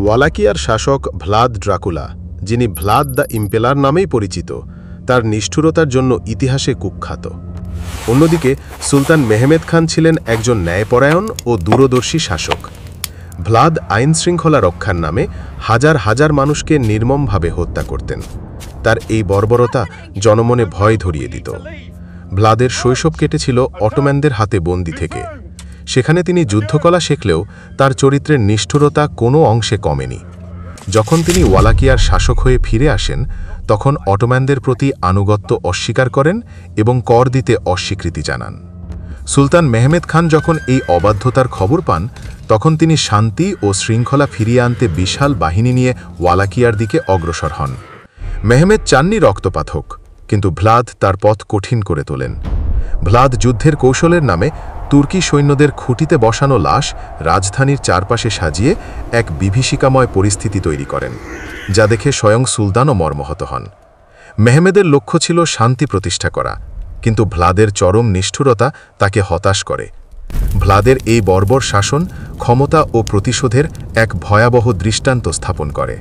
ওয়ালাকিয়ার শাসক Vlad Dracula, যিনি Vlad the impeller নামেই পরিচিত, তার নিষ্ঠুরতার জন্য ইতিহাসে কুখ্যাত। অন্যদিকে সুলতান মেহমেদ খান ছিলেন একজন ন্যায়পরায়ণ ও দূরদর্শী শাসক। ভ্লাদ আইনশৃঙ্খলা রক্ষার নামে হাজার হাজার মানুষকে নির্মমভাবে হত্যা করতেন। তার এই বর্বরতা জনমনে ভয় ধরিয়ে দিত। ভ্লাদের শৈশব কেটেছিল অটোম্যানদের হাতে বন্দী থেকে। সেখানে তিনি যুদ্ধকলা শিখলেও তার চরিত্রের নিষ্ঠুরতা কোনো অংশে কমেনি। যখন তিনি ওয়ালাকিয়ার শাসক হয়ে ফিরে আসেন, তখন অটোম্যানদের প্রতি আনুগত্য অস্বীকার করেন এবং কর দিতে অস্বীকৃতি জানান। সুলতান মেহমেদ খান যখন এই অবাধ্যতার খবর পান, তখন তিনি শান্তি ও শৃঙ্খলা ফিরিয়ে আনতে বিশাল বাহিনী নিয়ে ওয়ালাকিয়ার দিকে অগ্রসর হন। মেহমেদ চাননি রক্তপাত হোক, কিন্তু ভ্লাদ তার পথ কঠিন করে তোলেন। ভ্লাদ যুদ্ধের কৌশলের নামে তুর্কি সৈন্যদের খুঁটিতে বসানো লাশ রাজধানীর চারপাশে সাজিয়ে এক বিভীষিকাময় পরিস্থিতি তৈরি করেন, যা দেখে স্বয়ং সুলতানও মর্মাহত হন। মেহমেদের লক্ষ্য ছিল শান্তি প্রতিষ্ঠা করা, কিন্তু ভ্লাদের চরম নিষ্ঠুরতা তাকে হতাশ করে। ভ্লাদের এই বর্বর শাসন ক্ষমতা ও প্রতিশোধের এক ভয়াবহ দৃষ্টান্ত স্থাপন করে।